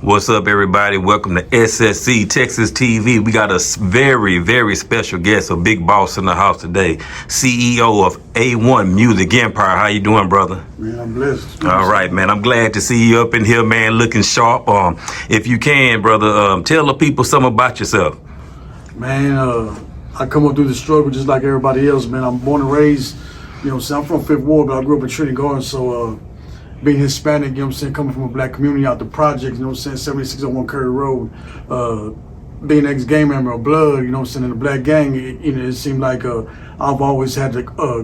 What's up, everybody? Welcome to SSC Texas TV. We got a very, very special guest, a big boss in the house today, CEO of A1 Music Empire. How you doing, brother? Man, I'm blessed. All right, man. I'm glad to see you up in here, man, looking sharp. If you can, brother, tell the people something about yourself. Man, I come up through the struggle just like everybody else, man. I'm born and raised, I'm from Fifth Ward, but I grew up in Trinity Garden, so being Hispanic, coming from a black community out the projects, 7601 Curry Road, being ex-gang member of Blood, in the black gang, it seemed like I've always had to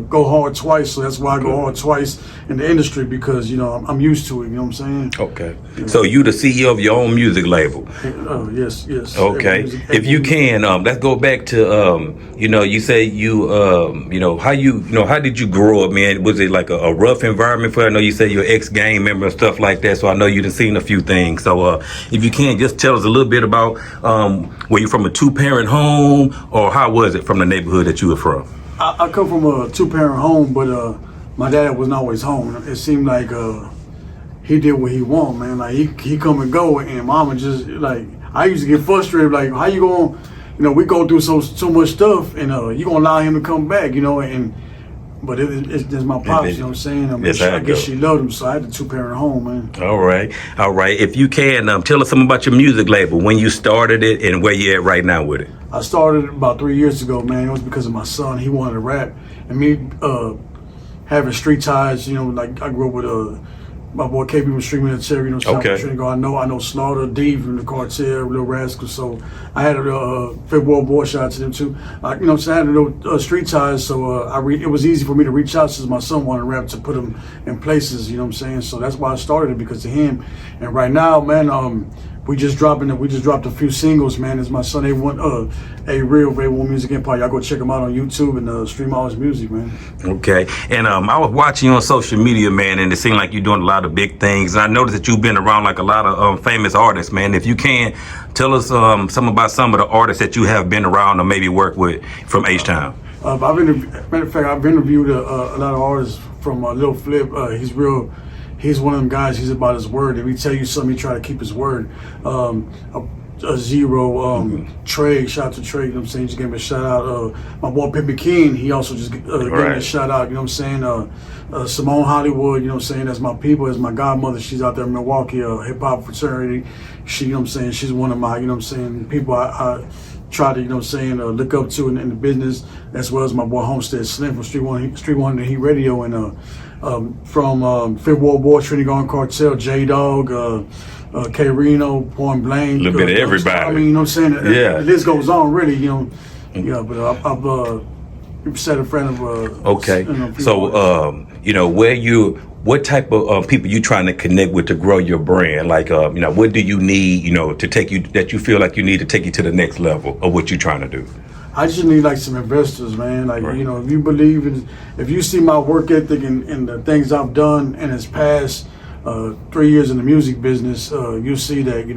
go hard twice, so that's why I go hard twice in the industry, because, I'm used to it, you know what I'm saying? Okay. So you the CEO of your own music label? Yes. Okay. If you can, let's go back to, you say how did you grow up, man? Was it like a rough environment for you? I know you say you're ex-gang member and stuff like that, so I know you've seen a few things. So if you can, just tell us a little bit about, were you from a two-parent home, or how was it from the neighborhood that you were from? I come from a two-parent home, but my dad wasn't always home. It seemed like he did what he wanted, man. Like he come and go, and mama just like, I used to get frustrated. Like, how you going? We go through so much stuff, and you gonna allow him to come back? But it's my pops. You know what I'm saying? I guess she loved him, so I had a two-parent home, man. All right. If you can, tell us something about your music label, when you started it, and where you at right now with it. I started about 3 years ago, man. It was because of my son. He wanted to rap, and me having street ties. Like I grew up with my boy KB was street military. Okay. I know Slaughter, D from the Cartel, Lil Rascal. So I had a Fifth Ward boy, shout out to them too. I had a little street ties, so it was easy for me to reach out since my son wanted to rap, to put him in places. You know what I'm saying? So that's why I started it, because of him. And right now, man, we just dropped a few singles, man. It's my son A1, A1 Music Empire. Y'all go check him out on YouTube and stream all his music, man. Okay. And I was watching you on social media, man, and it seemed like you're doing a lot of big things. And I noticed that you've been around like a lot of famous artists, man. If you can, tell us something about some of the artists that you have been around or maybe worked with from H-Town. Matter of fact, I've interviewed a lot of artists from Lil Flip. He's one of them guys. He's about his word. If he tell you something, he try to keep his word. Zero, Trey, shout out to Trey, you know what I'm saying? Just gave me a shout out. My boy Pimpy King, he also just gave me a shout out, you know what I'm saying? Simone Hollywood, you know what I'm saying? That's my people, that's my godmother. She's out there in Milwaukee, hip hop fraternity. She, you know what I'm saying? She's one of my, you know what I'm saying, people I try to, you know what I'm saying, look up to in the business, as well as my boy Homestead Slim from Street 100 Heat Radio, and from Fifth Ward Boy, Trinity Garden Cartel, J-Dog, K Reno, Point Blank. A little bit of everybody. I mean, you know what I'm saying? Yeah. The list goes on, really, but I've set a friend of okay. What type of people you trying to connect with to grow your brand? Like, what do you need, to take you, that you feel like you need to take you to the next level of what you're trying to do? I just need like some investors, man. Like, right. If you believe in, if you see my work ethic and the things I've done in this past 3 years in the music business, you see that,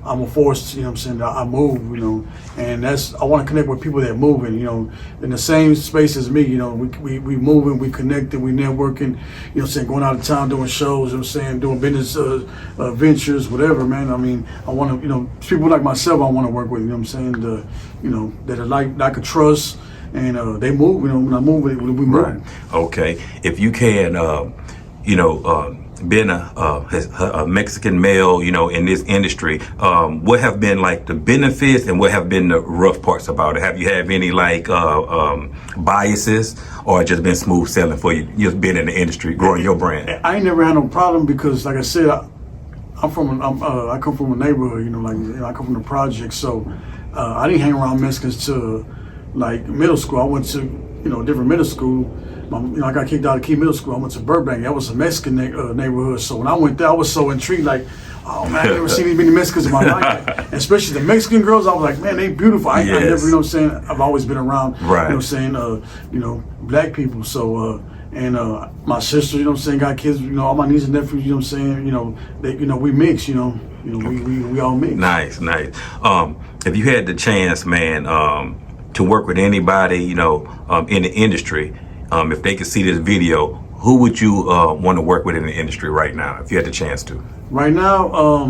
I'm a force, you know what I'm saying, I move, and I want to connect with people that are moving, in the same space as me, we moving, we connecting, we networking, going out of town, doing shows, doing business ventures, whatever, man. I mean, I want to, people like myself I want to work with, that are like I could trust, and they move, when I move, we move. Right. Okay. If you can, being a Mexican male, in this industry, what have been like the benefits and what have been the rough parts about it? Have you had any like biases, or just been smooth sailing for you, just being in the industry, growing your brand? I ain't never had no problem, because like I said, I come from a neighborhood, I come from the project, so I didn't hang around Mexicans till like middle school. I went to different middle school. I got kicked out of Key Middle School. I went to Burbank. That was a Mexican neighborhood. So when I went there, I was so intrigued. Like, oh man, I never seen these many Mexicans in my life. And especially the Mexican girls. I was like, man, they beautiful. I never, I've always been around, right. Black people. So and my sister, got kids. All my nieces and nephews. We mix. We all mix. Nice. If you had the chance, man, to work with anybody, in the industry. If they could see this video, who would you want to work with in the industry right now, if you had the chance to? Right now,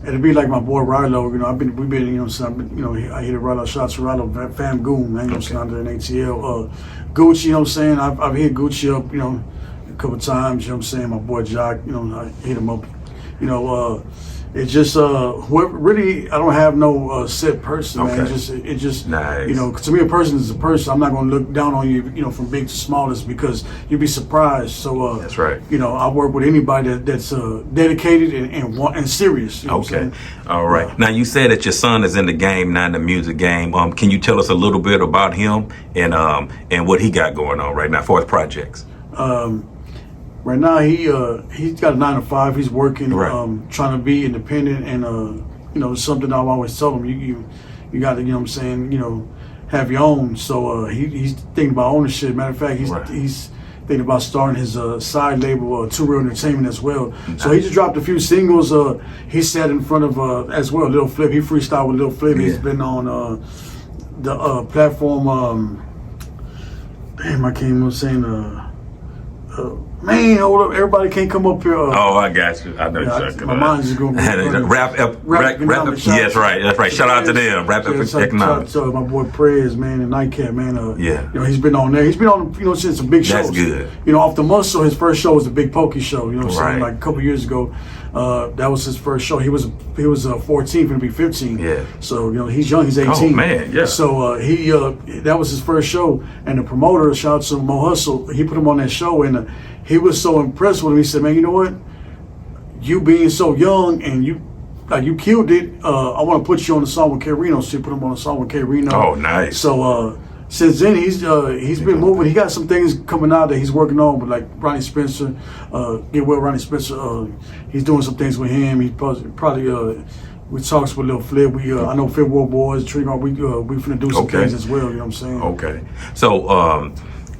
it'd be like my boy Rilo. You know, we've been, you know, so I've been, you know, I hit a Rilo, shots to Rilo, Fam Goon, man. You know, Okay. under an ATL. Gucci, you know what I'm saying? I've hit Gucci up, you know, a couple times. You know what I'm saying? My boy Jock, you know, I hit him up. You know, it's just whoever. Really, I don't have no set person, man. Okay. It just Nice. you know, to me, a person is a person. I'm not going to look down on you, you know, from big to smallest, because you'd be surprised. So That's right. You know, I work with anybody that's dedicated and serious. You know what I'm Okay. saying? All right. Now you said that your son is in the game, not in the music game. Can you tell us a little bit about him and what he got going on right now for his projects? Right now, he's got a 9 to 5. He's working, Right. trying to be independent, and you know, something I've always told him. You got to, you know what I'm saying, you know, have your own. So he's thinking about ownership. Matter of fact, Right. he's thinking about starting his side label, Two Real Entertainment, as well. So he just dropped a few singles. He sat in front of as well Lil Flip. He freestyled with Lil Flip. He's Yeah. been on the platform. Damn, I can't even saying. Man, hold up! Everybody can't come up here. Oh, I got you. I know Yeah, you're talking my about. mind's just going to Rap Economics. yes, right. That's right. Shout out to them. Rap Economics. So my boy Prez, man, and Nightcap, man. Yeah. You know, he's been on there. He's been on, you know, since some big shows. That's good. You know, Off the Muscle, his first show was the Big Pokey show. You know what I'm saying? Right. Like a couple years ago, that was his first show. He was 14, gonna be 15. Yeah. So you know, he's young. He's 18. Oh, man, yeah. So that was his first show, and the promoter, shout out to Mo Hustle, he put him on that show, and he was so impressed with him. He said, "Man, you know what? You being so young and you killed it. I want to put you on the song with K Reno." So he put him on the song with K Reno. Oh, nice. So since then he's been moving. He got some things coming out that he's working on, but like Ronnie Spencer, get well Ronnie Spencer. He's doing some things with him. He probably we talks with Lil Flip. I know Fit World Boys, Trigger. We finna do some Okay. things as well. You know what I'm saying? Okay. So,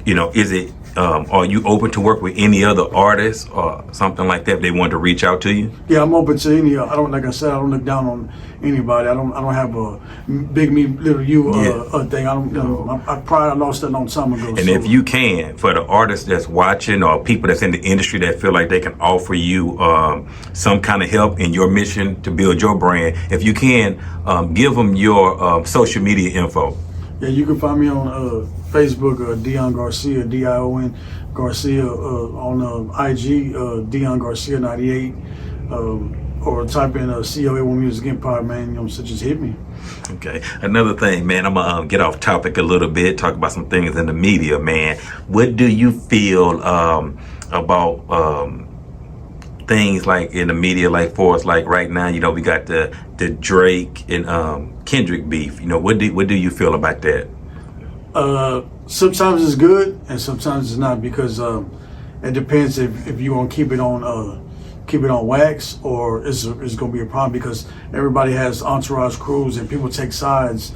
you know, is it? Are you open to work with any other artists or something like that? If they want to reach out to you. Yeah, I'm open to any. I don't, like I said, I don't look down on anybody. I don't have a big me, little you thing. I don't. You know, I lost that a long time ago. And if you can, for the artists that's watching or people that's in the industry that feel like they can offer you some kind of help in your mission to build your brand, if you can, give them your social media info. Yeah, you can find me on Facebook, Dion Garcia, Dion Garcia, on IG, Dion Garcia 98, or type in COA1 Music Empire, man. You know, so just hit me. Okay. Another thing, man, I'm gonna get off topic a little bit, talk about some things in the media, man. What do you feel about things like in the media, like for us, like right now, you know, we got the Drake and Kendrick beef. You know, what do you feel about that? Sometimes it's good and sometimes it's not, because it depends if you want to keep it on wax, or it's going to be a problem, because everybody has entourage crews and people take sides.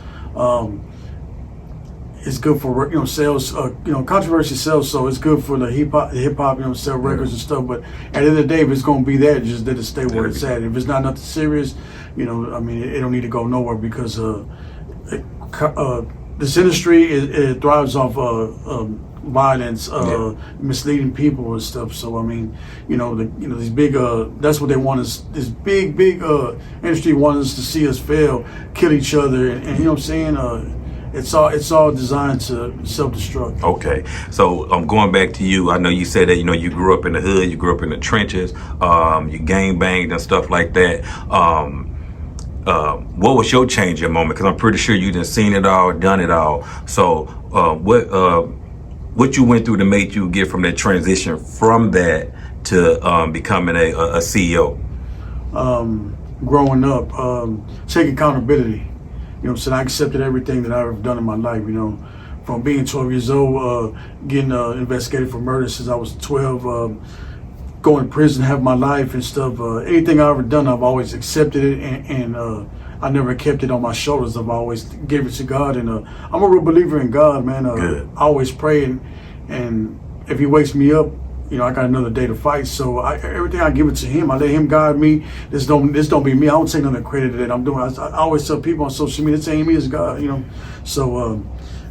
It's good for, you know, sales. You know, controversy sells, so it's good for the hip hop. You know, sell records and stuff. But at the end of the day, if it's going to be that, just let it stay where it's at. If it's not nothing serious, you know, I mean, it don't need to go nowhere, because this industry it thrives off violence, misleading people and stuff. So I mean, you know, these big that's what they want us. This big industry wants us to see us fail, kill each other, and you know what I'm saying. It's all designed to self-destruct. Okay, so I'm going back to you. I know you said that, you know, you grew up in the hood, you grew up in the trenches, you gang banged and stuff like that. What was your changing moment? Because I'm pretty sure you done seen it all, done it all. So what you went through to make you get from that transition from that to becoming a CEO? Growing up, take accountability. You know what I'm saying? I accepted everything that I've ever done in my life, you know. From being 12 years old, getting investigated for murder since I was 12, going to prison, have my life and stuff. Anything I've ever done, I've always accepted it, and I never kept it on my shoulders. I've always gave it to God, and I'm a real believer in God, man. Good. I always pray, and if He wakes me up, you know, I got another day to fight. So everything I give it to Him. I let Him guide me. This don't be me. I don't take none of the credit that I'm doing. I always tell people on social media, this ain't me, it's God. You know, so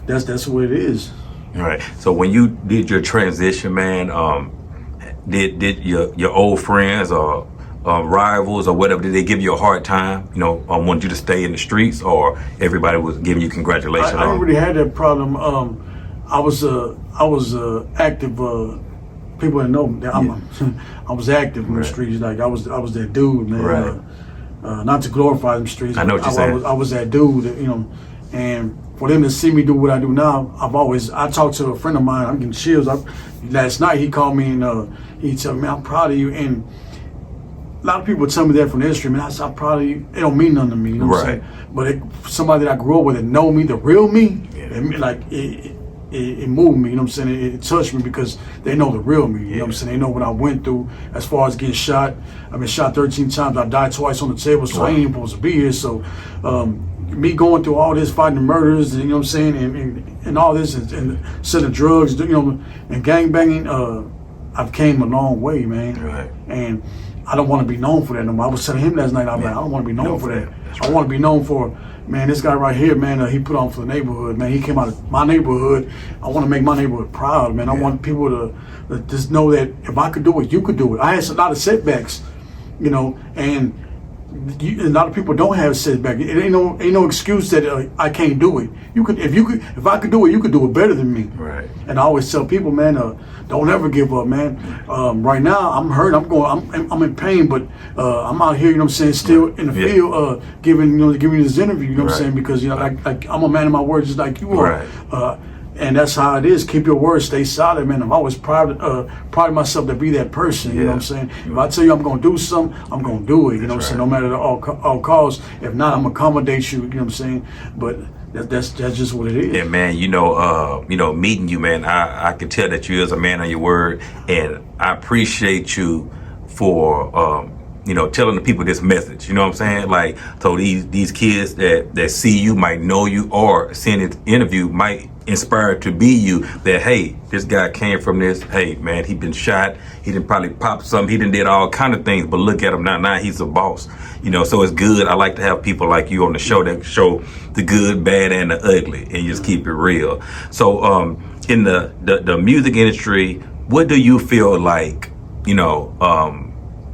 that's what it is. All right. So when you did your transition, man, did your old friends or rivals or whatever? Did they give you a hard time? You know, wanted you to stay in the streets, or everybody was giving you congratulations? I didn't really have that problem. I was active. People didn't know me. I was active in the streets. Like I was that dude, man. Right. Not to glorify them streets. I know what you're saying. I was that dude, that, you know, and for them to see me do what I do now, I talked to a friend of mine. I'm getting chills. Last night he called me and he told me, "I'm proud of you." And a lot of people tell me that from the industry, man. I said, "I'm proud of you." It don't mean nothing to me, you know what I'm saying? But somebody that I grew up with that know me, the real me, it moved me, you know what I'm saying? It touched me because they know the real me, you know what I'm saying? They know what I went through as far as getting shot. I've been shot 13 times. I died twice on the table, so I ain't even supposed to be here. So me going through all this, fighting the murders, and, you know what I'm saying, and all this, and selling drugs, you know, and gangbanging, I've came a long way, man. Right. And I don't want to be known for that no more. I was telling him last night, I was like, I don't want to be known for that. I want to be known for, man, this guy right here, man, he put on for the neighborhood, man. He came out of my neighborhood. I want to make my neighborhood proud, man. I want people to just know that if I could do it, you could do it. I had a lot of setbacks, you know, and a lot of people don't have setbacks. It ain't no excuse that I can't do it. If I could do it, you could do it better than me. Right. And I always tell people, man, don't ever give up, man. Right now, I'm hurt. I'm in pain, but I'm out here, you know what I'm saying, still in the field, giving this interview, you know what I'm saying, because, you know, like I'm a man of my word, just like you are. Right. And that's how it is. Keep your word, stay solid, man. I'm always proud of myself to be that person, you know what I'm saying? If I tell you I'm going to do something, I'm going to do it, you know what I'm saying? No matter all costs. If not, I'm going to accommodate you, you know what I'm saying? But that's just what it is. Yeah, man, you know, meeting you, man, I can tell that you is a man of your word, and I appreciate you for telling the people this message, you know what I'm saying? Like, so these kids that see you might know you, or seeing this interview might inspire to be you, that, hey, this guy came from this, hey, man, he been shot, he didn't probably pop something, he done did all kind of things, but look at him now he's a boss, you know. So it's good. I like to have people like you on the show that show the good, bad, and the ugly, and just keep it real. So in the music industry, what do you feel like, you know,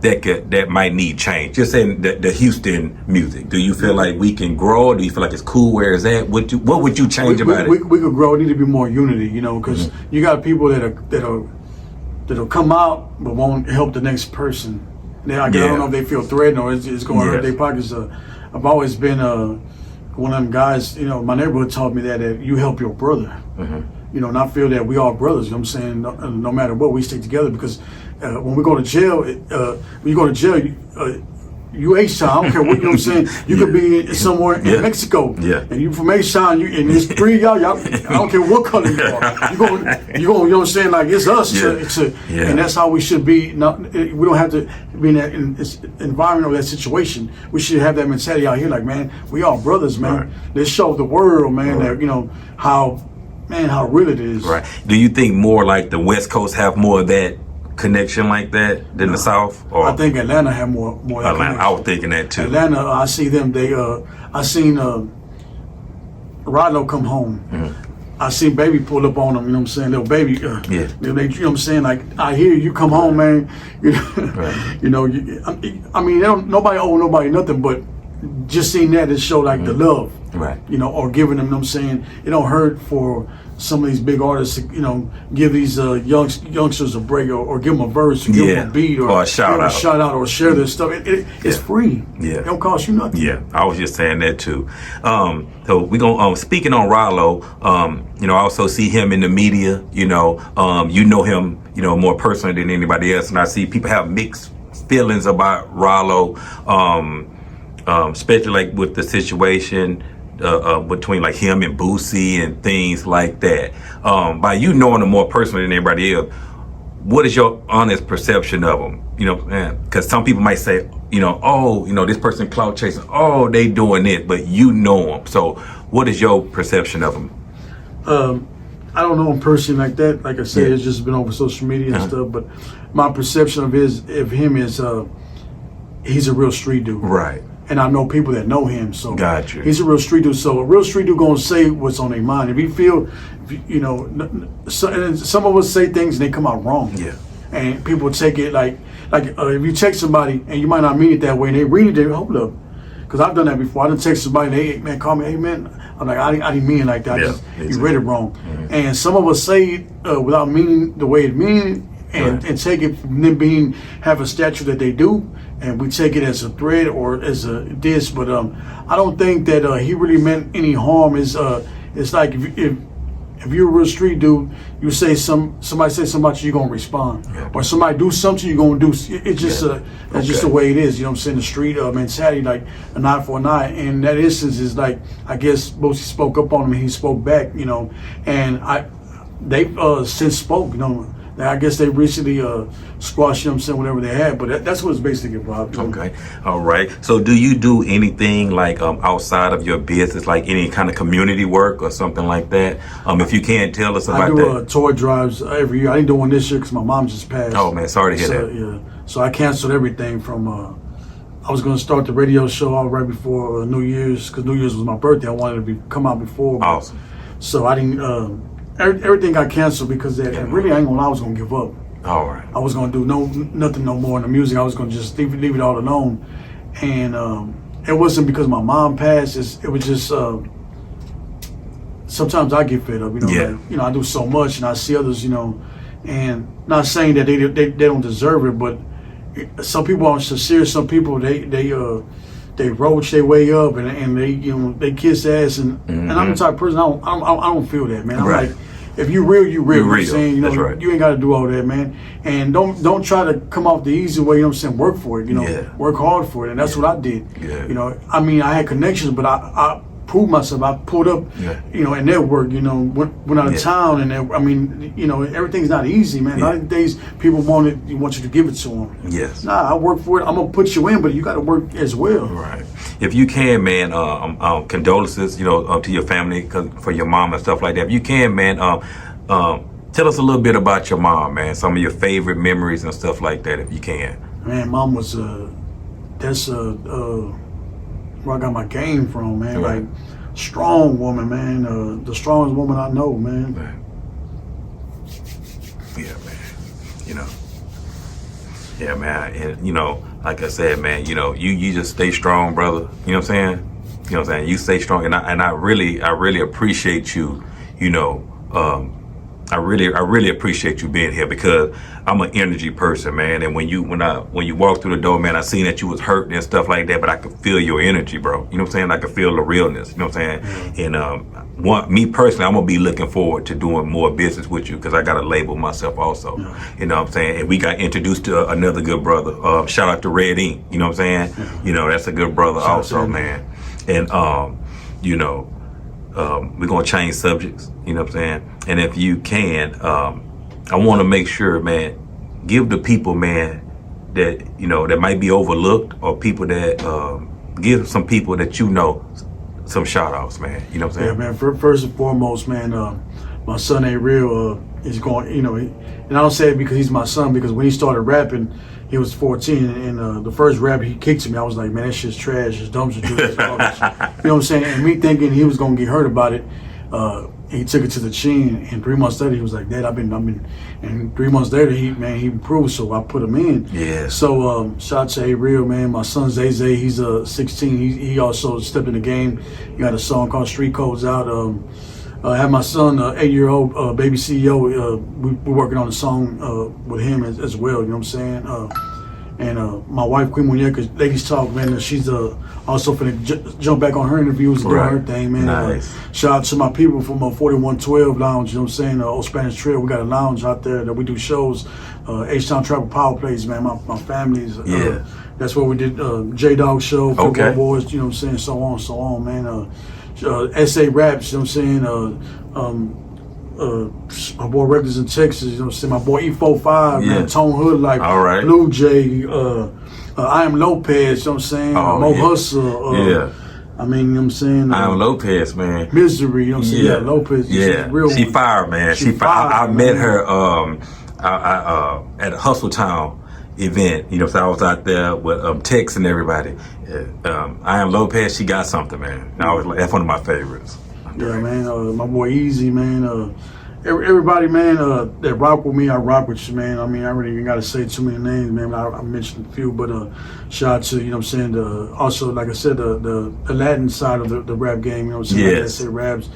that might need change? Just saying the Houston music. Do you feel like we can grow? Do you feel like it's cool where it's at? What would you change about it? We could grow. It need to be more unity, you know, because you got people that'll come out but won't help the next person. I don't know if they feel threatened or it's going to hurt their pockets. I've always been one of them guys, you know, my neighborhood taught me that you help your brother. You know, and I feel that we all brothers, you know what I'm saying? No matter what, we stick together, because when we go to jail, when you go to jail, you H-Town, I don't care what, you know what I'm saying? You could be somewhere in Mexico, and you from H-Town, and there's three of y'all, I don't care what color you are. You go, you know what I'm saying? Like, it's us, and that's how we should be. We don't have to be in that environment or that situation. We should have that mentality out here, like, man, we all brothers, man. Right. Let's show the world, man, that, you know, how real it is. Right. Do you think more like the West Coast have more of that connection like that than the South? Or I think Atlanta have more Atlanta. I was thinking that too. Atlanta, I see them. I seen Rilo come home. I seen Baby pull up on him. You know what I'm saying? Little Baby. They, you know what I'm saying? Like, I hear you come home, man. You know, you know. I mean, nobody owe nobody nothing, but just seeing that, it showed like the love. Right. You know, or giving them, you know what I'm saying? It don't hurt for some of these big artists to, you know, give these youngsters a break, or give them a verse, or give them a beat, or a shout out, or share their stuff. It's free. It don't cost you nothing. Yeah, I was just saying that too. So we gonna speaking on Rilo, you know, I also see him in the media. You know him, you know, more personally than anybody else, and I see people have mixed feelings about Rilo, especially like with the situation between like him and Boosie and things like that. By you knowing him more personally than anybody else, what is your honest perception of him? You know, because some people might say, you know, oh, you know, this person clout chasing, oh, they doing it, but you know him. So what is your perception of him? I don't know him personally like that. Like I said, it's just been over social media and stuff. But my perception of him is he's a real street dude. Right. And I know people that know him, so gotcha. He's a real street dude. So a real street dude gonna say what's on their mind. If he feel, you know, and some of us say things and they come out wrong. Yeah. and people take it like if you text somebody and you might not mean it that way, and they read it, they hold up. Because I've done that before. I done text somebody, and hey man, call me, hey man. I'm like, I didn't mean it like that. You read it wrong. And some of us say it without meaning the way it means, and take it from them have a statue that they do, and we take it as a threat or as a diss. But I don't think that he really meant any harm. It's like if you're a real street dude, you say somebody say something about you, you're gonna respond. Or somebody do something, you're gonna do. It's just that's just the way it is. You know what I'm saying? The street mentality, like an eye for an eye. And that instance is like, I guess Boosie spoke up on him and he spoke back. You know, and they since spoke. You know, I guess they recently squashed, you know what I'm saying, whatever they had. But that's what it's basically about. Okay. All right. So do you do anything like outside of your business, like any kind of community work or something like that? If you can't tell us about that. I do toy drives every year. I didn't do one this year because my mom just passed. Oh, man. Sorry to hear that. Yeah. So I canceled everything from, I was going to start the radio show out right before New Year's, because New Year's was my birthday. I wanted to come out before. Awesome. So I didn't, everything got canceled because and really I ain't gonna lie, I was gonna give up. All right. I was gonna do nothing no more in the music. I was gonna just leave it all alone. And it wasn't because my mom passed. It was just sometimes I get fed up. You know, like, I do so much and I see others. You know, and not saying that they don't deserve it, but some people are sincere. Some people they roach their way up and they kiss ass and I'm the type of person I don't feel that, man. I'm like, if you real, you real. You know what I'm saying? You know, you ain't got to do all that, man. And don't try to come off the easy way. You know what I'm saying? Work for it. You know, work hard for it, and that's what I did. You know, I mean, I had connections, but I proved myself. I pulled up, you know, and network. You know, went out of town, and I mean, you know, everything's not easy, man. A lot of days people want you to give it to them. Yes. Nah, I work for it. I'm gonna put you in, but you got to work as well. Right. If you can, man, condolences, you know, to your family for your mom and stuff like that. If you can, man, tell us a little bit about your mom, man. Some of your favorite memories and stuff like that, if you can. Man, mom was that's where I got my game from, man. Like, strong woman, man. The strongest woman I know, man. Yeah, man. You know. Yeah, man. And, you know, like I said, man, you know, you just stay strong, brother. You know what I'm saying? You know what I'm saying? You stay strong. And I really appreciate you, you know, I really appreciate you being here because I'm an energy person, man. And when you walked through the door, man, I seen that you was hurting and stuff like that, but I could feel your energy, bro. You know what I'm saying? I could feel the realness. You know what I'm saying? And me personally, I'm gonna be looking forward to doing more business with you because I gotta label myself also. You know what I'm saying? And we got introduced to another good brother. Shout out to Red Ink. You know what I'm saying? You know, that's a good brother also, man. And you know. We're going to change subjects, you know what I'm saying? And if you can, I want to make sure, man, give the people, man, that, you know, that might be overlooked or people that, give some people that you know some shout outs, man. You know what I'm saying? Yeah, man, first and foremost, man, my son Ain't Real is going, you know, and I don't say it because he's my son, because when he started rapping, he was 14, and the first rap he kicked to me, I was like, man, that shit's trash, it's dumpster juice, you know what I'm saying? And me thinking he was gonna get hurt about it, he took it to the chin, and 3 months later he was like, Dad, I've been, and 3 months later he improved, so I put him in. Yeah. So shout out to A Real, man. My son Zay, he's 16. He also stepped in the game. He got a song called Street Codes out. I have my son, 8-year-old baby CEO. We're working on a song with him as well. You know what I'm saying? And my wife Queen Muñeca, Ladies Talk, man. She's also finna jump back on her interviews and do her thing, man. Nice. Shout out to my people from 4112 Lounge. You know what I'm saying? Old Spanish Trail. We got a lounge out there that we do shows. H-Town Trapper Power Plays, man. My family's. That's where we did J Dog Show, Football Boys. You know what I'm saying? So on, man. SA Raps, you know what I'm saying? My boy Records in Texas, you know what I'm saying? My boy E45, man, Tone Hood, like Blue Jay, I Am Lopez, you know what I'm saying? Mo Hustle, I mean, you know what I'm saying? I Am Lopez, man. Misery, you know what I'm saying? Yeah, Lopez. She fire, man. She fire. I met her at a Hustle Town event. You know, so I was out there with Tex and everybody. I Am Lopez, she got something, man. And I was like, that's one of my favorites. Yeah, man. My boy Easy, man. everybody, man, that rock with me, I rock with you, man. I mean, I really ain't got to say too many names, man. I mentioned a few, but shout out to, you know what I'm saying, also, like I said, the Latin side of the rap game, you know what I'm saying? Yes. Like I said, Raps,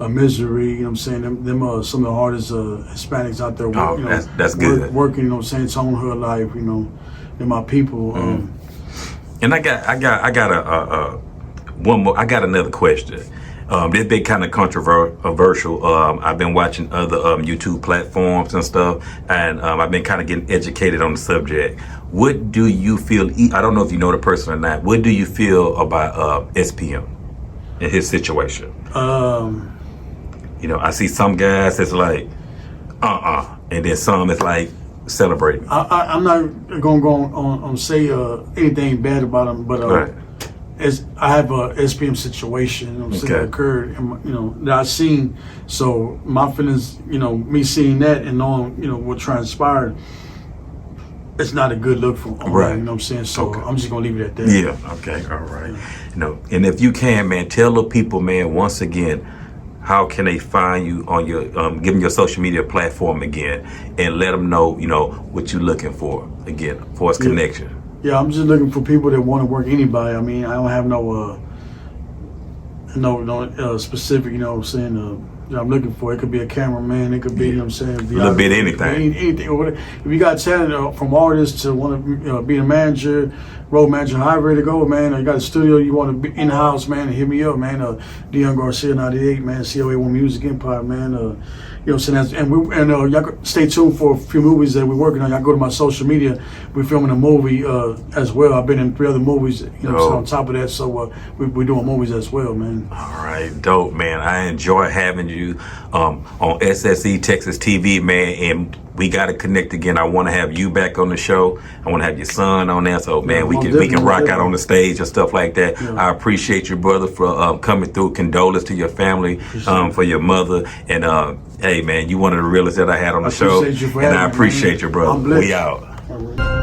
Misery, you know what I'm saying? Them some of the hardest Hispanics out there, Oh, you know, that's good. Working, you know what I'm saying? It's on her life, you know, they're my people. And I got one more. I got another question. This been kind of controversial. I've been watching other YouTube platforms and stuff, and I've been kind of getting educated on the subject. What do you feel? I don't know if you know the person or not. What do you feel about SPM and his situation? You know, I see some guys that's like, and then some that's like celebrating. I'm not gonna go on say anything bad about him, but Right. as I have a SPM situation, you know what I'm saying, that occurred, and you know, that I seen. So my feelings, you know, me seeing that and knowing, you know, what transpired, it's not a good look for him, Right. you know what I'm saying. So Okay. I'm just gonna leave it at that. Yeah. Okay. All right. You know, and if you can, man, tell the people, man, once again, how can they find you on your, give them your social media platform again, and let them know, you know, what you're looking for again, for its connection. Yeah, I'm just looking for people that want to work anybody. I mean, I don't have no specific, you know what I'm saying, that I'm looking for. It could be a cameraman, it could be, you know what I'm saying, A little bit anything. anything. Or whatever. If you got talent from artists to want to be a manager, road manager, however to go, man, or you got a studio, you want to be in-house, man, hit me up, man. Dion Garcia 98, man, COA1 Music Empire, man. You know what I'm saying? And y'all stay tuned for a few movies that we're working on. Y'all go to my social media. We're filming a movie as well. I've been in 3 other movies, you know, so on top of that. So we're doing movies as well, man. All right, dope, man. I enjoy having you on SSE Texas TV, man, and we got to connect again. I want to have you back on the show. I want to have your son on there, so man, we can rock out on the stage and stuff like that. Yeah. I appreciate you, brother, for coming through. Condolence to your family, for your mother, and hey, man, you one of the realest that I had on the show, and I appreciate you, brother. We out.